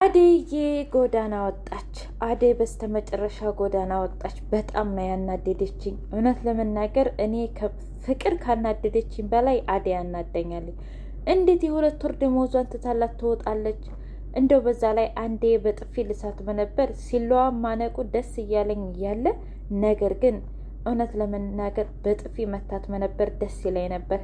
አደይ ጎዳና ወጣች። አደይ በስተመጨረሻ ጎዳና ወጣች። በጣም ነው ያናደደችኝ። እውነት ለመናገር እኔ ፍቅር ካናደደችኝ በላይ አደይ ያናደኛለች። እንዴት የሁለት ወር ደመወዟን ትታላት ትወጣለች? እንደው በዛ ላይ አንዴ በጥፊ ልሳት ነበር። ሲለዋ ማነቁ ደስ እያለኝ እያለ ነገር ግን እውነት ለመናገር በጥፊ መታት ነበር ደስ ይለኝ ነበር።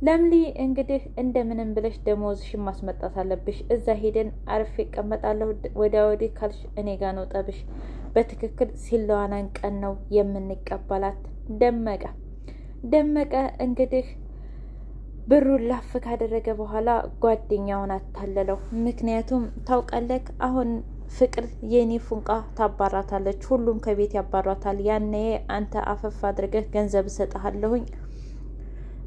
ለምሊ እንግዲህ እንደምንም ብለሽ ደሞዝሽን ማስመጣት አለብሽ። እዛ ሄደን አርፌ እቀመጣለሁ። ወዲያ ወዲህ ካልሽ እኔ ጋ ነው ጠብሽ። በትክክል ሲለዋናን ቀን ነው የምንቀበላት። ደመቀ እንግዲህ ብሩን ላፍ ካደረገ በኋላ ጓደኛውን አታለለው። ምክንያቱም ታውቃለህ አሁን ፍቅር የኔ ፉንቃ ታባራታለች። ሁሉም ከቤት ያባሯታል። ያኔ አንተ አፈፍ አድርገህ ገንዘብ እሰጥሃለሁኝ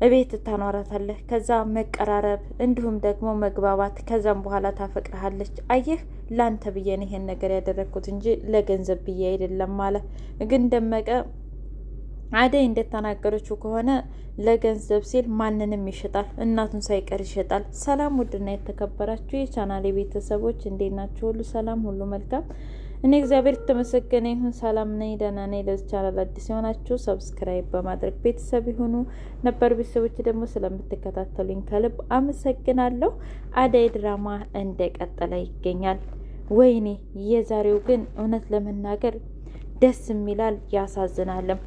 እቤት ታኗራታለህ። ከዛ መቀራረብ እንዲሁም ደግሞ መግባባት፣ ከዛም በኋላ ታፈቅርሃለች። አየህ ላንተ ብዬ ነው ይሄን ነገር ያደረግኩት እንጂ ለገንዘብ ብዬ አይደለም አለ። ግን ደመቀ አደይ እንደተናገረችው ከሆነ ለገንዘብ ሲል ማንንም ይሸጣል፣ እናቱን ሳይቀር ይሸጣል። ሰላም ውድና የተከበራችሁ የቻናሌ ቤተሰቦች እንዴት ናችሁ? ሁሉ ሰላም፣ ሁሉ መልካም። እኔ እግዚአብሔር የተመሰገነ ይሁን ሰላም ነኝ፣ ደህና ነኝ። ለዚህ ቻናል አዲስ የሆናችሁ ሰብስክራይብ በማድረግ ቤተሰብ ይሁኑ። ነበር ቤተሰቦች ደግሞ ስለምትከታተሉኝ ከልብ አመሰግናለሁ። አደይ ድራማ እንደቀጠለ ይገኛል። ወይኔ የዛሬው ግን እውነት ለመናገር ደስ የሚላል ያሳዝናልም።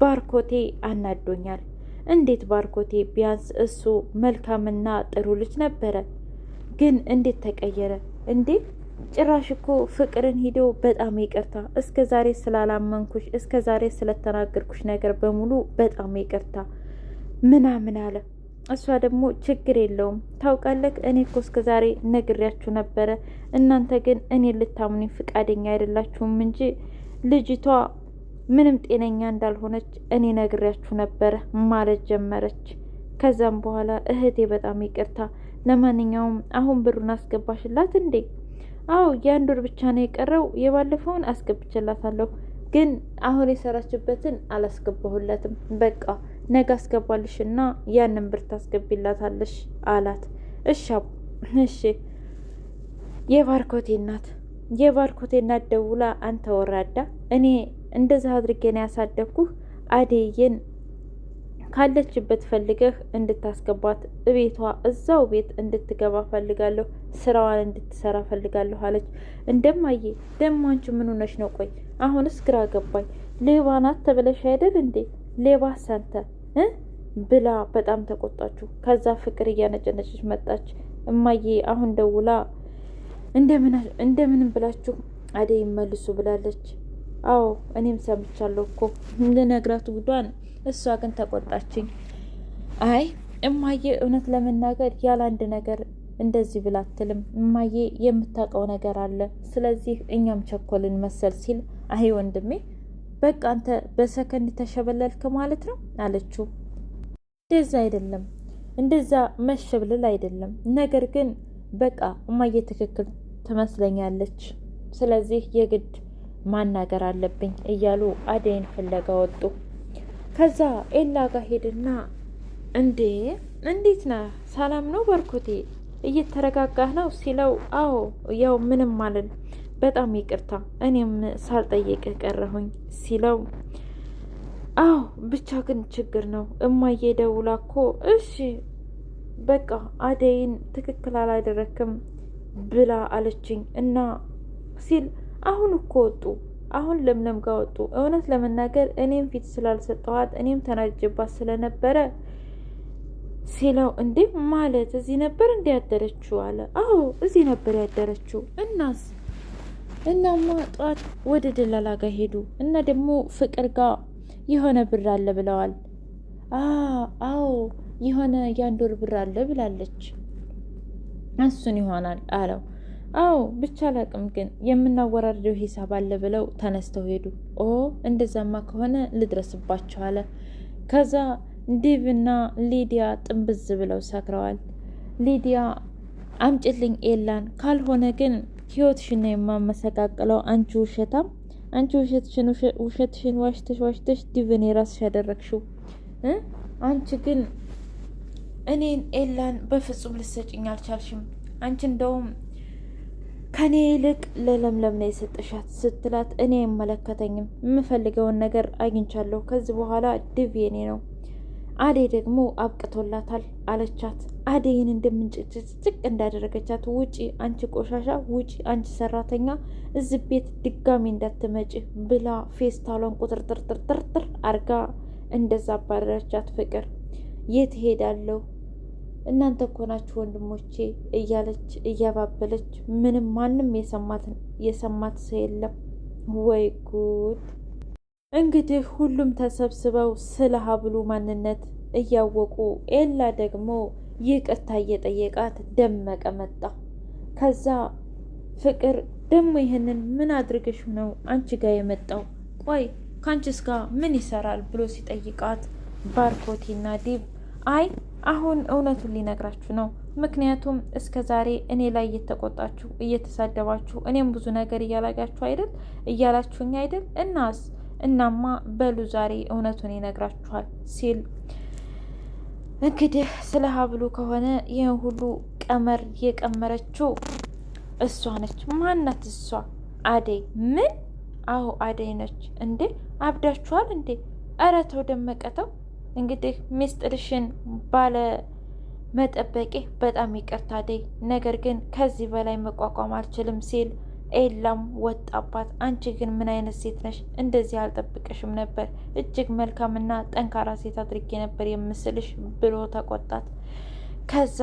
ባርኮቴ አናዶኛል። እንዴት ባርኮቴ ቢያንስ እሱ መልካምና ጥሩ ልጅ ነበረ፣ ግን እንዴት ተቀየረ እንዴ? ጭራሽ እኮ ፍቅርን ሂዶ በጣም ይቅርታ፣ እስከ ዛሬ ስላላመንኩሽ፣ እስከ ዛሬ ስለተናገርኩሽ ነገር በሙሉ በጣም ይቅርታ ምናምን አለ። እሷ ደግሞ ችግር የለውም ታውቃለህ፣ እኔ እኮ እስከ ዛሬ ነግሬያችሁ ነበረ፣ እናንተ ግን እኔ ልታምኑኝ ፍቃደኛ አይደላችሁም እንጂ ልጅቷ ምንም ጤነኛ እንዳልሆነች እኔ ነግሬያችሁ ነበረ ማለት ጀመረች። ከዛም በኋላ እህቴ በጣም ይቅርታ፣ ለማንኛውም አሁን ብሩን አስገባሽላት እንዴ? አዎ የአንድ ወር ብቻ ነው የቀረው፣ የባለፈውን አስገብቼላታለሁ፣ ግን አሁን የሰራችበትን አላስገባሁለትም። በቃ ነገ አስገባልሽና ያንን ብር ታስገቢላታለሽ አላት። እሺ የባርኮቴ እናት ደውላ አንተ ወራዳ፣ እኔ እንደዛ አድርጌ ነው ያሳደግኩህ፣ አደይን ካለችበት ፈልገህ እንድታስገባት እቤቷ እዛው ቤት እንድትገባ ፈልጋለሁ፣ ስራዋን እንድትሰራ ፈልጋለሁ አለች። እንደማዬ ደሞ አንቺ ምን ሆነሽ ነው? ቆይ አሁንስ ግራ ገባኝ። ሌባ ናት ተብለሽ አይደል እንዴ? ሌባ ሰንተ ብላ በጣም ተቆጣችሁ። ከዛ ፍቅር እያነጨነጨች መጣች። እማዬ አሁን ደውላ እንደምንም ብላችሁ አደይ መልሱ ብላለች። አዎ እኔም ሰምቻለሁ እኮ ልነግራት ጉዷን፣ እሷ ግን ተቆጣችኝ። አይ እማዬ እውነት ለመናገር ያለ አንድ ነገር እንደዚህ ብላ አትልም። እማዬ የምታውቀው ነገር አለ፣ ስለዚህ እኛም ቸኮልን መሰል ሲል፣ አይ ወንድሜ በቃ አንተ በሰከንድ ተሸበለልክ ማለት ነው አለችው። እንደዛ አይደለም፣ እንደዛ መሸብለል አይደለም፣ ነገር ግን በቃ እማዬ ትክክል ትመስለኛለች፣ ስለዚህ የግድ ማናገር አለብኝ እያሉ አደይን ፍለጋ ወጡ። ከዛ ኤላ ጋር ሄድና እንዴት ነህ? ሰላም ነው ባርኮቴ? እየተረጋጋህ ነው ሲለው፣ አዎ ያው ምንም አልል፣ በጣም ይቅርታ እኔም ሳልጠይቅህ ቀረሁኝ ሲለው፣ አዎ ብቻ ግን ችግር ነው እማዬ ደውላ እኮ እሺ በቃ አደይን ትክክል አላደረክም ብላ አለችኝ እና ሲል፣ አሁን እኮ ወጡ፣ አሁን ለምለም ጋር ወጡ። እውነት ለመናገር እኔም ፊት ስላልሰጠኋት እኔም ተናጅባት ስለነበረ ሲለው፣ እንዴ ማለት እዚህ ነበር እንዲ ያደረችው አለ። አዎ እዚህ ነበር ያደረችው። እናማ ጠዋት ወደ ደላላ ጋር ሄዱ እና ደግሞ ፍቅር ጋር የሆነ ብር አለ ብለዋል። አዎ የሆነ የአንድ ወር ብር አለ ብላለች፣ እሱን ይሆናል አለው። አዎ ብቻ አላቅም፣ ግን የምናወራርደው ሂሳብ አለ ብለው ተነስተው ሄዱ። እንደዛማ ከሆነ ልድረስባቸው አለ። ከዛ ዲቭና ሊዲያ ጥንብዝ ብለው ሰክረዋል። ሊዲያ አምጭልኝ ኤላን፣ ካልሆነ ግን ህይወትሽን ነው የማመሰቃቅለው። አንቺ ውሸታም፣ አንቺ ውሸትሽን ዋሽተሽ ዲቭን የራስሽ ያደረግሽው አንቺ ግን እኔን ኤላን በፍጹም ልሰጭኝ አልቻልሽም። አንቺ እንደውም ከኔ ይልቅ ለለምለም ነው የሰጠሻት ስትላት፣ እኔ አይመለከተኝም፣ የምፈልገውን ነገር አግኝቻለሁ፣ ከዚህ በኋላ ዲቭ የኔ ነው፣ አዴ ደግሞ አብቅቶላታል አለቻት። አዴይን እንደምንጭጭጭቅ እንዳደረገቻት፣ ውጪ አንቺ ቆሻሻ፣ ውጪ አንቺ ሰራተኛ፣ እዚህ ቤት ድጋሚ እንዳትመጪ ብላ ፌስታሏን ቁጥርጥርጥርጥር አርጋ እንደዛ አባረረቻት። ፍቅር የት ሄዳለሁ እናንተ እኮ ናችሁ ወንድሞቼ እያለች እያባበለች፣ ምንም ማንም የሰማት ሰው የለም። ወይ ጉድ! እንግዲህ ሁሉም ተሰብስበው ስለ ሀብሉ ማንነት እያወቁ፣ ኤላ ደግሞ ይቅርታ እየጠየቃት ደመቀ መጣ። ከዛ ፍቅር ደግሞ ይህንን ምን አድርገሽ ነው አንቺ ጋር የመጣው? ቆይ ከአንቺስ ጋር ምን ይሰራል ብሎ ሲጠይቃት፣ ባርኮቴና ዲብ አይ አሁን እውነቱን ሊነግራችሁ ነው። ምክንያቱም እስከ ዛሬ እኔ ላይ እየተቆጣችሁ እየተሳደባችሁ እኔም ብዙ ነገር እያላችሁኝ አይደል? እናማ በሉ ዛሬ እውነቱን ይነግራችኋል ሲል፣ እንግዲህ ስለ ሀብሉ ከሆነ ይህን ሁሉ ቀመር የቀመረችው እሷ ነች። ማናት እሷ? አደይ። ምን? አዎ አደይ ነች። እንዴ አብዳችኋል እንዴ? ኧረ ተው ደመቀ ተው። እንግዲህ ሚስጥርሽን ባለ መጠበቄ በጣም ይቅርታ አደይ፣ ነገር ግን ከዚህ በላይ መቋቋም አልችልም ሲል ኤላም ወጣባት። አንቺ ግን ምን አይነት ሴት ነሽ? እንደዚህ አልጠብቅሽም ነበር። እጅግ መልካምና ጠንካራ ሴት አድርጌ ነበር የምስልሽ ብሎ ተቆጣት። ከዛ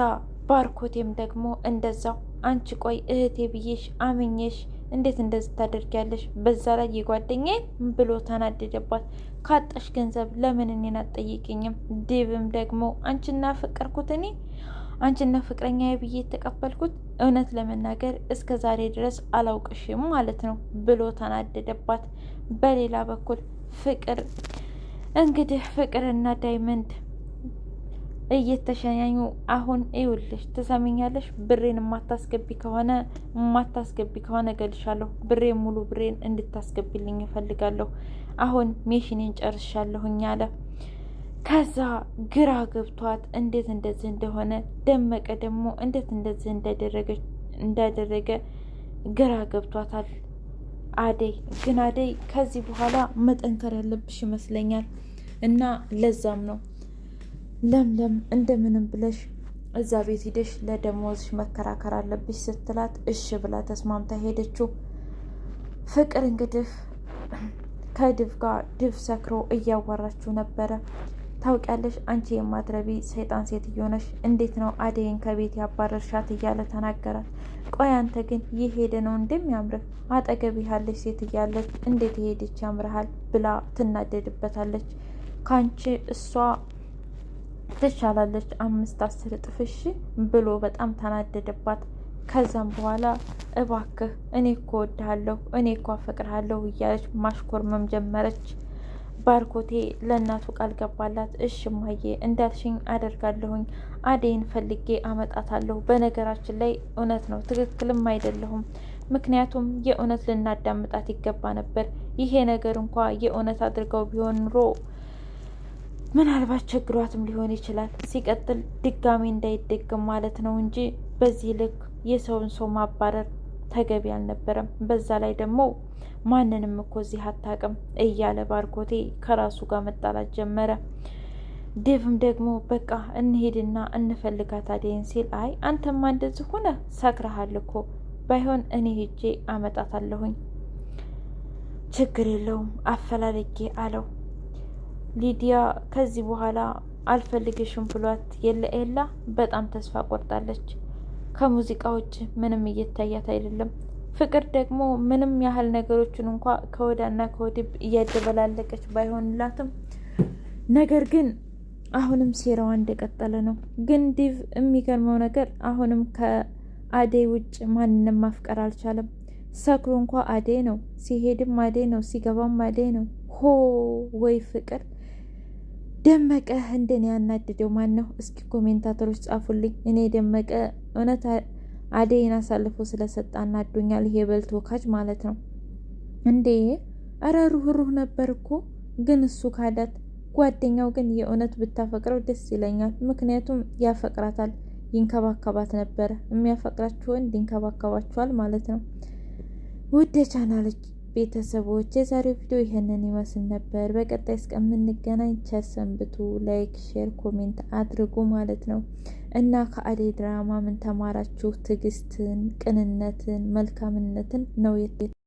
ባርኮቴም ደግሞ እንደዛው፣ አንቺ ቆይ እህቴ ብዬሽ አምኜሽ እንዴት እንደዚህ ታደርጊያለሽ? በዛ ላይ የጓደኛዬ ብሎ ተናደደባት። ካጣሽ ገንዘብ ለምን እኔን አትጠይቅኝም? ዲብም ደግሞ አንቺና ፍቅረኛ ብዬ የተቀበልኩት እውነት ለመናገር እስከ ዛሬ ድረስ አላውቅሽም ማለት ነው ብሎ ተናደደባት። በሌላ በኩል ፍቅር እንግዲህ ፍቅርና ዳይመንድ እየተሸኛኙ፣ አሁን ይውልሽ ትሰሚኛለሽ፣ ብሬን የማታስገቢ ከሆነ እገልሻለሁ። ሙሉ ብሬን እንድታስገቢልኝ እፈልጋለሁ። አሁን ሜሽኔን ጨርሻለሁኝ አለ። ከዛ ግራ ገብቷት እንዴት እንደዚህ እንደሆነ፣ ደመቀ ደግሞ እንዴት እንደዚህ እንዳደረገ ግራ ገብቷታል። አደይ ከዚህ በኋላ መጠንከር ያለብሽ ይመስለኛል እና ለዛም ነው ለምለም እንደምንም ብለሽ እዛ ቤት ሂደሽ ለደሞዝሽ መከራከር አለብሽ ስትላት እሺ ብላ ተስማምታ ሄደችው። ፍቅር እንግዲህ ከድፍ ጋር ድፍ ሰክሮ እያወራችው ነበረ። ታውቂያለሽ አንቺ የማትረቢ ሰይጣን ሴትዮ ነሽ፣ እንዴት ነው አደይን ከቤት ያባረርሻት እያለ ተናገራት። ቆይ አንተ ግን የሄደ ነው እንደሚያምርህ፣ አጠገብ ያለች ሴት እያለች እንዴት የሄደች ያምርሃል ብላ ትናደድበታለች። ካንቺ እሷ ትሻላለች 5-10 እጥፍሽ ብሎ በጣም ተናደደባት። ከዛም በኋላ እባክህ እኔ እኮ ወድሃለሁ፣ እኔ እኮ አፈቅርሃለሁ እያለች ማሽኮርመም ጀመረች። ባርኮቴ ለእናቱ ቃል ገባላት። እሽ እማዬ እንዳልሽኝ አደርጋለሁኝ፣ አደይን ፈልጌ አመጣታለሁ። በነገራችን ላይ እውነት ነው፣ ትክክልም አይደለሁም። ምክንያቱም የእውነት ልናዳምጣት ይገባ ነበር። ይሄ ነገር እንኳ የእውነት አድርገው ቢሆን ኑሮ ምናልባት ችግሯትም ሊሆን ይችላል። ሲቀጥል ድጋሚ እንዳይደግም ማለት ነው እንጂ በዚህ ልክ የሰውን ሰው ማባረር ተገቢ አልነበረም። በዛ ላይ ደግሞ ማንንም እኮ እዚህ አታውቅም እያለ ባርኮቴ ከራሱ ጋር መጣላት ጀመረ። ዴቭም ደግሞ በቃ እንሄድና እንፈልጋት አደይን ሲል፣ አይ አንተማ እንደዚህ ሆነ ሰክረሃል እኮ፣ ባይሆን እኔ ሄጄ አመጣታለሁኝ፣ ችግር የለውም አፈላልጌ አለው። ሊዲያ ከዚህ በኋላ አልፈልግሽም ብሏት የለ በጣም ተስፋ ቆርጣለች። ከሙዚቃዎች ምንም እየታያት አይደለም። ፍቅር ደግሞ ምንም ያህል ነገሮችን እንኳ ከወዳና ከወዲብ እያደበላለቀች ባይሆንላትም፣ ነገር ግን አሁንም ሴራዋ እንደቀጠለ ነው። ግን ዲቭ የሚገርመው ነገር አሁንም ከአደይ ውጭ ማንንም ማፍቀር አልቻለም። ሰክሮ እንኳ አደይ ነው፣ ሲሄድም አደይ ነው፣ ሲገባም አደይ ነው። ሆ ወይ ፍቅር! ደመቀ እንደኔ ያናደደው ማን ነው? እስኪ ኮሜንታተሮች ጻፉልኝ። እኔ ደመቀ እውነት አደይን አሳልፎ ስለሰጣ አናዶኛል። ይሄ በልቶ ካጅ ማለት ነው እንዴ! እረ ሩህሩህ ነበር እኮ ግን እሱ ካዳት። ጓደኛው ግን የእውነት ብታፈቅረው ደስ ይለኛል። ምክንያቱም ያፈቅራታል። ይንከባከባት ነበረ። የሚያፈቅራችሁ ወንድ ይንከባከባችኋል ማለት ነው። ውድ የቻናል ቤተሰቦች የዛሬው ቪዲዮ ይሄንን ይመስል ነበር። በቀጣይ እስከምንገናኝ ቸር ሰንብቱ። ላይክ፣ ሼር፣ ኮሜንት አድርጉ ማለት ነው እና ከአደይ ድራማ ምን ተማራችሁ? ትዕግስትን፣ ቅንነትን፣ መልካምነትን ነው